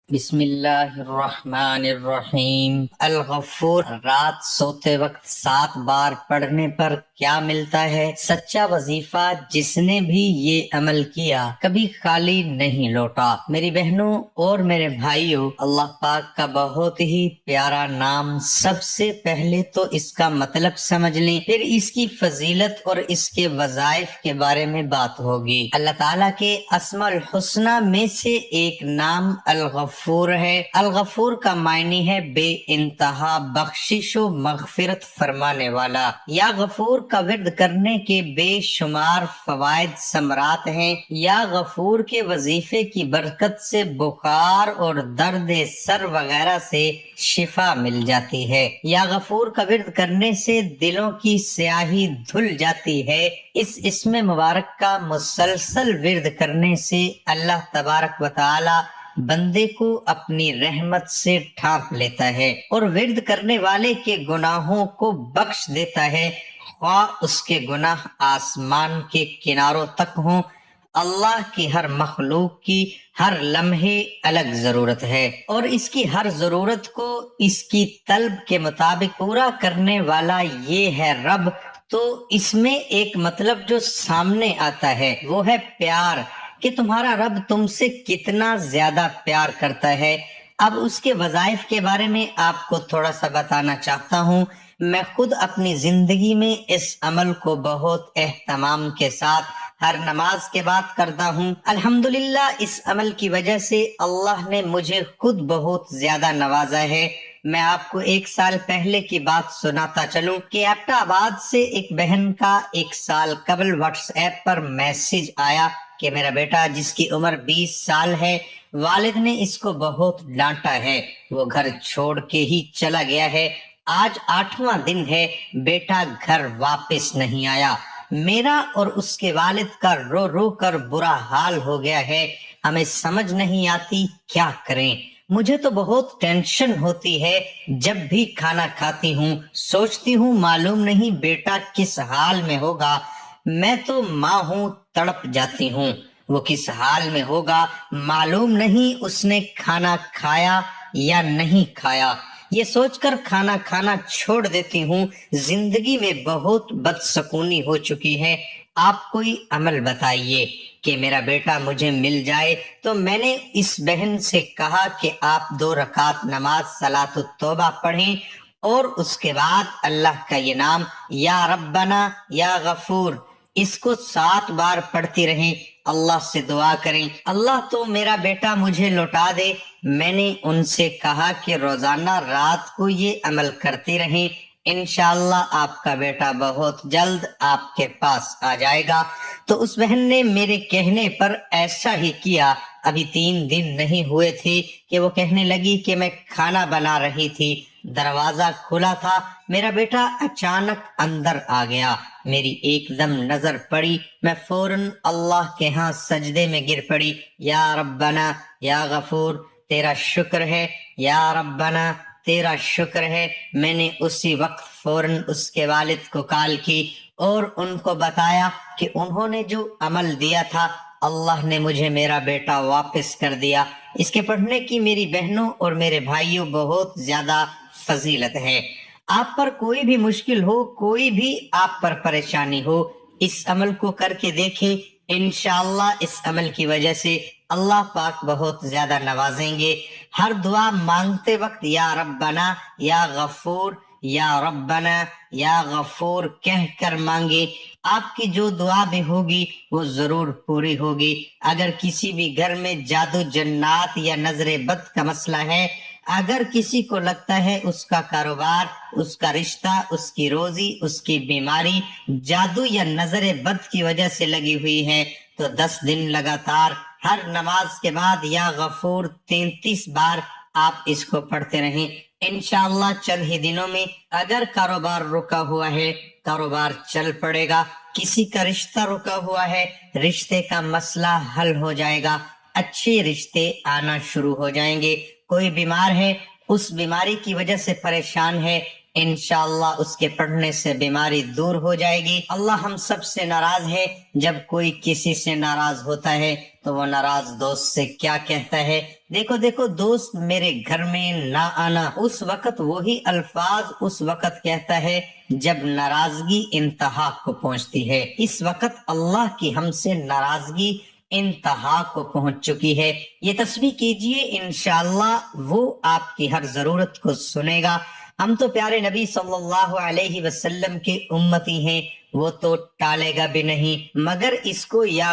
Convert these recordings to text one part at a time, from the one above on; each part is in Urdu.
بسم اللہ الرحمن الرحیم۔ الغفور رات سوتے وقت 7 بار پڑھنے پر کیا ملتا ہے؟ سچا وظیفہ جس نے بھی یہ عمل کیا کبھی خالی نہیں لوٹا۔ میری بہنوں اور میرے بھائیوں، اللہ پاک کا بہت ہی پیارا نام، سب سے پہلے تو اس کا مطلب سمجھ لیں، پھر اس کی فضیلت اور اس کے وظائف کے بارے میں بات ہوگی۔ اللہ تعالیٰ کے اسماء الحسنی میں سے ایک نام الغفور ہے۔ الغفور کا معنی ہے بے انتہا بخشش و مغفرت فرمانے والا۔ یا غفور کا ورد کرنے کے بے شمار فوائد ثمرات ہیں۔ یا غفور کے وظیفے کی برکت سے بخار اور درد سر وغیرہ سے شفا مل جاتی ہے۔ یا غفور کا ورد کرنے سے دلوں کی سیاہی دھل جاتی ہے۔ اس اسم مبارک کا مسلسل ورد کرنے سے اللہ تبارک و تعالی بندے کو اپنی رحمت سے ڈھانپ لیتا ہے اور ورد کرنے والے کے گناہوں کو بخش دیتا ہے، خواہ اس کے گناہ آسمان کے کناروں تک ہوں۔ اللہ کی ہر مخلوق کی ہر لمحے الگ ضرورت ہے اور اس کی ہر ضرورت کو اس کی طلب کے مطابق پورا کرنے والا یہ ہے رب۔ تو اس میں ایک مطلب جو سامنے آتا ہے وہ ہے پیار، کہ تمہارا رب تم سے کتنا زیادہ پیار کرتا ہے۔ اب اس کے وظائف کے بارے میں آپ کو تھوڑا سا بتانا چاہتا ہوں۔ میں خود اپنی زندگی میں اس عمل کو بہت اہتمام کے ساتھ ہر نماز کے بعد کرتا ہوں۔ الحمدللہ اس عمل کی وجہ سے اللہ نے مجھے خود بہت زیادہ نوازا ہے۔ میں آپ کو 1 سال پہلے کی بات سناتا چلوں کہ ایبٹ آباد سے ایک بہن کا 1 سال قبل واٹس ایپ پر میسج آیا کہ میرا بیٹا جس کی عمر 20 سال ہے، والد نے اس کو بہت ڈانٹا ہے، وہ گھر چھوڑ کے ہی چلا گیا ہے، آج 8واں دن ہے، بیٹا گھر واپس نہیں آیا۔ میرا اور اس کے والد کا رو رو کر برا حال ہو گیا ہے، ہمیں سمجھ نہیں آتی کیا کریں۔ مجھے تو بہت ٹینشن ہوتی ہے، جب بھی کھانا کھاتی ہوں سوچتی ہوں معلوم نہیں بیٹا کس حال میں ہوگا۔ میں تو ماں ہوں، تڑپ جاتی ہوں، وہ کس حال میں ہوگا، معلوم نہیں اس نے کھانا کھایا یا نہیں کھایا۔ یہ سوچ کر کھانا کھانا چھوڑ دیتی ہوں۔ زندگی میں بہت بدسکونی ہو چکی ہے۔ آپ کوئی عمل بتائیے کہ میرا بیٹا مجھے مل جائے۔ تو میں نے اس بہن سے کہا کہ آپ 2 رکعت نماز صلاۃ التوبہ پڑھیں اور اس کے بعد اللہ کا یہ نام یا ربنا یا غفور اس کو 7 بار پڑھتی رہیں، اللہ سے دعا کریں اللہ تو میرا بیٹا مجھے لوٹا دے۔ میں نے ان سے کہا کہ روزانہ رات کو یہ عمل کرتی رہیں، انشاءاللہ آپ کا بیٹا بہت جلد آپ کے پاس آ جائے گا۔ تو اس بہن نے میرے کہنے پر ایسا ہی کیا۔ ابھی 3 دن نہیں ہوئے تھے کہ وہ کہنے لگی کہ میں کھانا بنا رہی تھی، دروازہ کھلا تھا، میرا بیٹا اچانک اندر آ گیا، میری ایک دم نظر پڑی، میں فوراً اللہ کے ہاں سجدے میں گر پڑی، یا ربنا یا غفور تیرا شکر ہے، یا ربنا تیرا شکر ہے۔ میں نے اسی وقت فوراً اس کے والد کو کال کی اور ان کو بتایا کہ انہوں نے جو عمل دیا تھا اللہ نے مجھے میرا بیٹا واپس کر دیا۔ اس کے پڑھنے کی میری بہنوں اور میرے بھائیوں بہت زیادہ فضیلت ہے۔ آپ پر کوئی بھی مشکل ہو، کوئی بھی آپ پر پریشانی ہو، اس عمل کو کر کے دیکھیں، انشاءاللہ اس عمل کی وجہ سے اللہ پاک بہت زیادہ نوازیں گے۔ ہر دعا مانگتے وقت یا ربنا یا غفور یا ربنا یا غفور کہہ کر مانگے، آپ کی جو دعا بھی ہوگی وہ ضرور پوری ہوگی۔ اگر کسی بھی گھر میں جادو جنات یا نظر بد کا مسئلہ ہے، اگر کسی کو لگتا ہے اس کا کاروبار، اس کا رشتہ، اس کی روزی، اس کی بیماری جادو یا نظر بد کی وجہ سے لگی ہوئی ہے، تو 10 دن لگاتار ہر نماز کے بعد یا غفور 33 بار آپ اس کو پڑھتے رہیں، انشاءاللہ چند ہی دنوں میں اگر کاروبار رکا ہوا ہے کاروبار چل پڑے گا، کسی کا رشتہ رکا ہوا ہے رشتے کا مسئلہ حل ہو جائے گا، اچھے رشتے آنا شروع ہو جائیں گے۔ کوئی بیمار ہے، اس بیماری کی وجہ سے پریشان ہے، انشاءاللہ اس کے پڑھنے سے بیماری دور ہو جائے گی۔ اللہ ہم سب سے ناراض ہے، جب کوئی کسی سے ناراض ہوتا ہے تو وہ ناراض دوست سے کیا کہتا ہے، دیکھو دیکھو دوست میرے گھر میں نہ آنا۔ اس وقت وہی الفاظ اس وقت کہتا ہے جب ناراضگی انتہا کو پہنچتی ہے۔ اس وقت اللہ کی ہم سے ناراضگی انتہا کو پہنچ چکی ہے۔ یہ تسبیح کیجئے، انشاءاللہ وہ آپ کی ہر ضرورت کو سنے گا۔ ہم تو پیارے نبی صلی اللہ علیہ وسلم کے امتی ہیں، وہ تو ٹالے گا بھی نہیں، مگر اس کو یا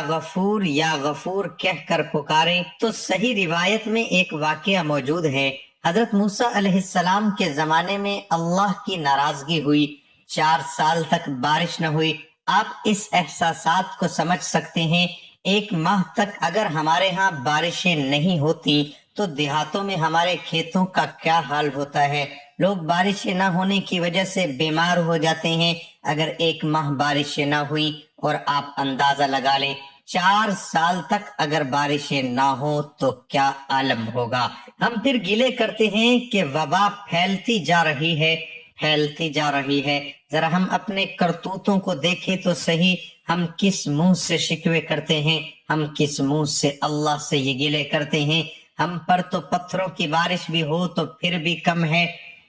غفور کہہ کر پکاریں تو صحیح روایت میں ایک واقعہ موجود ہے۔ حضرت موسیٰ علیہ السلام کے زمانے میں اللہ کی ناراضگی ہوئی، 4 سال تک بارش نہ ہوئی۔ آپ اس احساسات کو سمجھ سکتے ہیں، 1 ماہ تک اگر ہمارے ہاں بارشیں نہیں ہوتی تو دیہاتوں میں ہمارے کھیتوں کا کیا حال ہوتا ہے۔ لوگ بارشیں نہ ہونے کی وجہ سے بیمار ہو جاتے ہیں۔ اگر 1 ماہ بارشیں نہ ہوئی اور آپ اندازہ لگا لیں 4 سال تک اگر بارشیں نہ ہوں تو کیا عالم ہوگا۔ ہم پھر گلے کرتے ہیں کہ وبا پھیلتی جا رہی ہے۔ ذرا ہم اپنے کرتوتوں کو دیکھیں تو صحیح، ہم کس منہ سے شکوے کرتے ہیں، ہم کس منہ سے اللہ سے یہ گلے کرتے ہیں۔ ہم پر تو پتھروں کی بارش بھی ہو تو پھر بھی کم ہے۔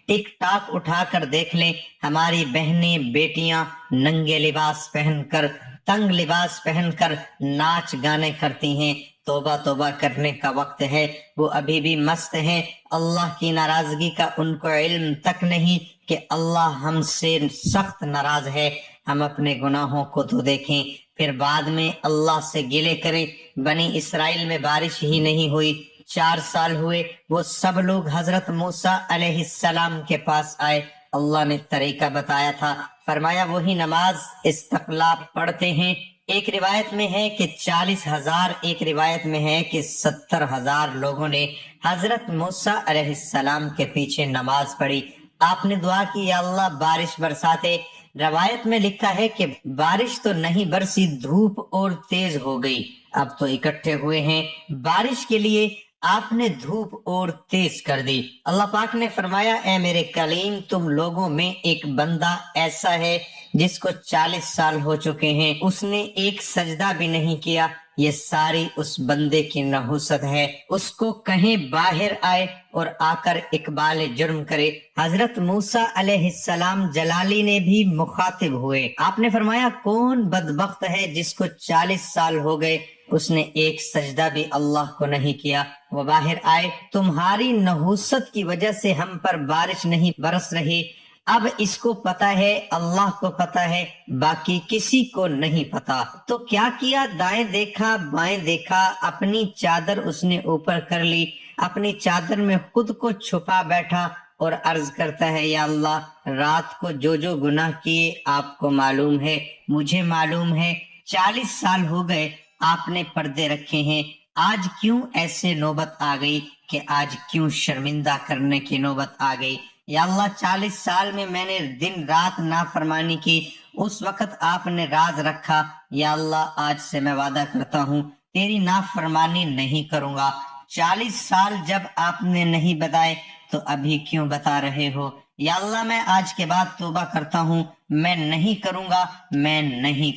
ٹک ٹاک اٹھا کر دیکھ لیں، ہماری بہنیں بیٹیاں ننگے لباس پہن کر، تنگ لباس پہن کر ناچ گانے کرتی ہیں۔ توبہ توبہ کرنے کا وقت ہے، وہ ابھی بھی مست ہیں۔ اللہ کی ناراضگی کا ان کو علم تک نہیں کہ اللہ ہم سے سخت ناراض ہے۔ ہم اپنے گناہوں کو تو دیکھیں، پھر بعد میں اللہ سے گلے کریں۔ بنی اسرائیل میں بارش ہی نہیں ہوئی، 4 سال ہوئے، وہ سب لوگ حضرت موسیٰ علیہ السلام کے پاس آئے۔ اللہ نے طریقہ بتایا تھا، فرمایا وہی نماز استقلاب پڑھتے ہیں۔ ایک روایت میں ہے کہ 40,000، ایک روایت میں ہے کہ 70,000 لوگوں نے حضرت موسیٰ علیہ السلام کے پیچھے نماز پڑھی۔ آپ نے دعا کی، یا اللہ بارش برساتے۔ روایت میں لکھا ہے کہ بارش تو نہیں برسی، دھوپ اور تیز ہو گئی۔ اب تو اکٹھے ہوئے ہیں بارش کے لیے، آپ نے دھوپ اور تیز کر دی۔ اللہ پاک نے فرمایا، اے میرے کلیم، تم لوگوں میں ایک بندہ ایسا ہے جس کو 40 سال ہو چکے ہیں، اس نے ایک سجدہ بھی نہیں کیا۔ یہ ساری اس بندے کی نحوست ہے، اس کو کہیں باہر آئے اور آ کر اقبال جرم کرے۔ حضرت موسیٰ علیہ السلام جلالی نے بھی مخاطب ہوئے۔ آپ نے فرمایا، کون بدبخت ہے جس کو 40 سال ہو گئے، اس نے ایک سجدہ بھی اللہ کو نہیں کیا۔ وہ باہر آئے، تمہاری نحوست کی وجہ سے ہم پر بارش نہیں برس رہی۔ اب اس کو پتا ہے، اللہ کو پتا ہے، باقی کسی کو نہیں پتا۔ تو کیا کیا، دائیں دیکھا بائیں دیکھا، اپنی چادر اس نے اوپر کر لی، اپنی چادر میں خود کو چھپا بیٹھا اور عرض کرتا ہے، یا اللہ رات کو جو جو گناہ کیے آپ کو معلوم ہے، مجھے معلوم ہے، 40 سال ہو گئے آپ نے پردے رکھے ہیں، آج کیوں ایسے نوبت آ گئی کہ آج کیوں شرمندہ کرنے کی نوبت آ گئی۔ یا اللہ 40 سال میں نے دن رات نافرمانی کی، اس وقت آپ نے راز رکھا۔ یا اللہ آج سے میں وعدہ کرتا ہوں تیری نافرمانی نہیں کروں گا۔ 40 سال جب آپ نے نہیں بتائے تو ابھی کیوں بتا رہے ہو۔ یا اللہ میں آج کے بعد توبہ کرتا ہوں، میں نہیں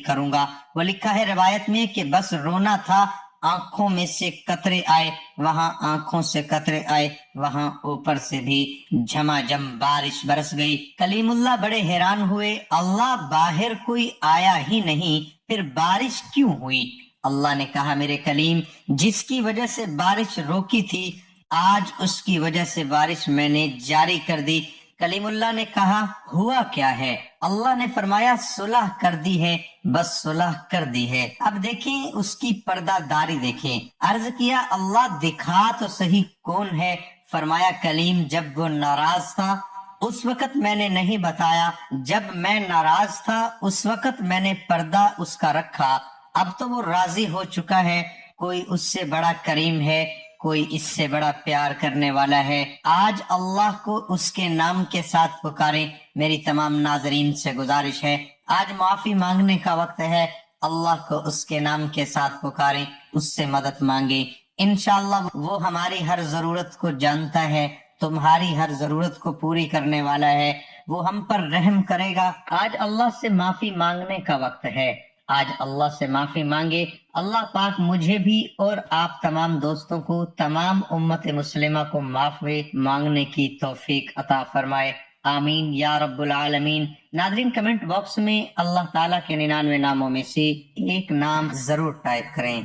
کروں گا۔ وہ لکھا ہے روایت میں کہ بس رونا تھا، آنکھوں میں سے قطرے آئے، وہاں آنکھوں سے قطرے آئے، وہاں اوپر سے بھی جھماجھم بارش برس گئی۔ کلیم اللہ بڑے حیران ہوئے، اللہ باہر کوئی آیا ہی نہیں، پھر بارش کیوں ہوئی؟ اللہ نے کہا، میرے کلیم، جس کی وجہ سے بارش روکی تھی، آج اس کی وجہ سے بارش میں نے جاری کر دی۔ کلیم اللہ نے کہا، ہوا کیا ہے؟ اللہ نے فرمایا، صلح کر دی ہے، بس صلح کر دی ہے۔ اب دیکھیں اس کی پردہ داری دیکھیں۔ عرض کیا، اللہ دکھا تو صحیح کون ہے؟ فرمایا، کلیم جب وہ ناراض تھا اس وقت میں نے نہیں بتایا، جب میں ناراض تھا اس وقت میں نے پردہ اس کا رکھا، اب تو وہ راضی ہو چکا ہے۔ کوئی اس سے بڑا کریم ہے، کوئی اس سے بڑا پیار کرنے والا ہے۔ آج اللہ کو اس کے نام کے ساتھ پکاریں۔ میری تمام ناظرین سے گزارش ہے، آج معافی مانگنے کا وقت ہے، اللہ کو اس کے نام کے ساتھ پکاریں، اس سے مدد مانگیں، انشاءاللہ وہ ہماری ہر ضرورت کو جانتا ہے۔ تمہاری ہر ضرورت کو پوری کرنے والا ہے، وہ ہم پر رحم کرے گا۔ آج اللہ سے معافی مانگنے کا وقت ہے، آج اللہ سے معافی مانگے۔ اللہ پاک مجھے بھی اور آپ تمام دوستوں کو، تمام امت مسلمہ کو معافی مانگنے کی توفیق عطا فرمائے، آمین یا رب العالمین۔ ناظرین، کمنٹ باکس میں اللہ تعالیٰ کے 99 ناموں میں سے ایک نام ضرور ٹائپ کریں۔